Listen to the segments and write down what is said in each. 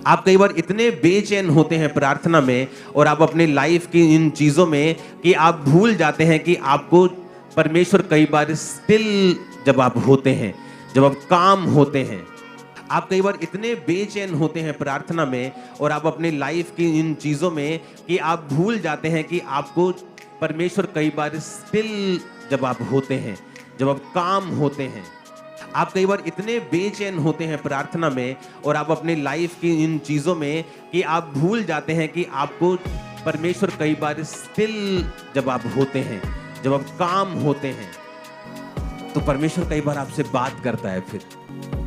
आप कई बार इतने बेचैन होते हैं प्रार्थना में और आप अपनी लाइफ की इन चीज़ों में कि आप भूल जाते हैं कि आपको परमेश्वर कई बार स्टिल जब आप होते हैं, जब आप काम होते हैं, आप कई बार इतने बेचैन होते हैं प्रार्थना में और आप अपनी लाइफ की इन चीज़ों में कि आप भूल जाते हैं कि आपको परमेश्वर कई बार स्टिल जब आप होते हैं, जब आप काम होते हैं, आप कई बार इतने बेचैन होते हैं प्रार्थना में और आप अपनी लाइफ की इन चीज़ों में कि आप भूल जाते हैं कि आपको परमेश्वर कई बार स्टिल जब आप होते हैं, जब आप काम होते हैं, तो परमेश्वर कई बार आपसे बात करता है, फिर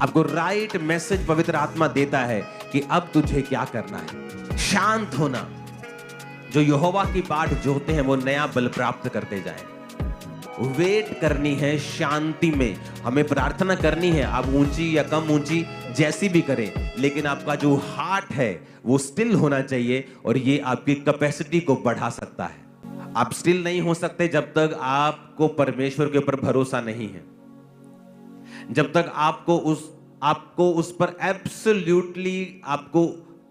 आपको राइट मैसेज पवित्र आत्मा देता है कि अब तुझे क्या करना है। शांत होना, जो यहोवा की बाट जोहते हैं वो नया बल प्राप्त करते जाएं। वेट करनी है शांति में, हमें प्रार्थना करनी है, आप ऊंची या कम ऊंची जैसी भी करें, लेकिन आपका जो हार्ट है वो स्टिल होना चाहिए और ये आपकी कैपेसिटी को बढ़ा सकता है। आप स्टिल नहीं हो सकते जब तक आपको परमेश्वर के ऊपर भरोसा नहीं है, जब तक आपको उस पर एब्सोल्युटली आपको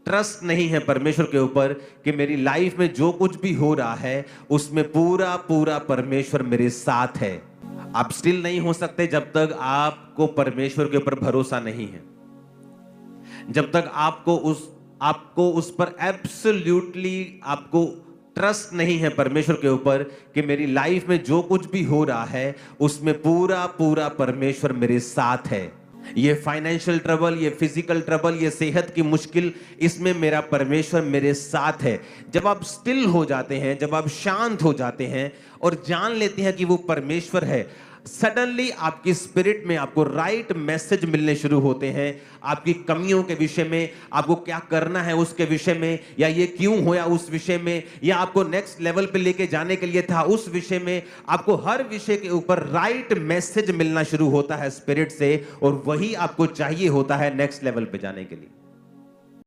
ट्रस्ट नहीं है परमेश्वर के ऊपर कि मेरी लाइफ में जो कुछ भी हो रहा है उसमें पूरा पूरा परमेश्वर मेरे साथ है। आप स्टिल नहीं हो सकते जब तक आपको परमेश्वर के ऊपर भरोसा नहीं है, जब तक आपको उस पर एब्सोल्युटली आपको ट्रस्ट नहीं है परमेश्वर के ऊपर कि मेरी लाइफ में जो कुछ भी हो रहा है उसमें पूरा पूरा परमेश्वर मेरे साथ है। ये फाइनेंशियल ट्रबल, ये फिजिकल ट्रबल, ये सेहत की मुश्किल, इसमें मेरा परमेश्वर मेरे साथ है। जब आप स्टिल हो जाते हैं, जब आप शांत हो जाते हैं और जान लेते हैं कि वो परमेश्वर है, सडनली आपकी स्पिरिट में आपको राइट मैसेज मिलने शुरू होते हैं। आपकी कमियों के विषय में, आपको क्या करना है उसके विषय में, या ये क्यों होया उस विषय में, या आपको नेक्स्ट लेवल पे लेके जाने के लिए था उस विषय में, आपको हर विषय के ऊपर राइट मैसेज मिलना शुरू होता है स्पिरिट से, और वही आपको चाहिए होता है नेक्स्ट लेवल पे जाने के लिए।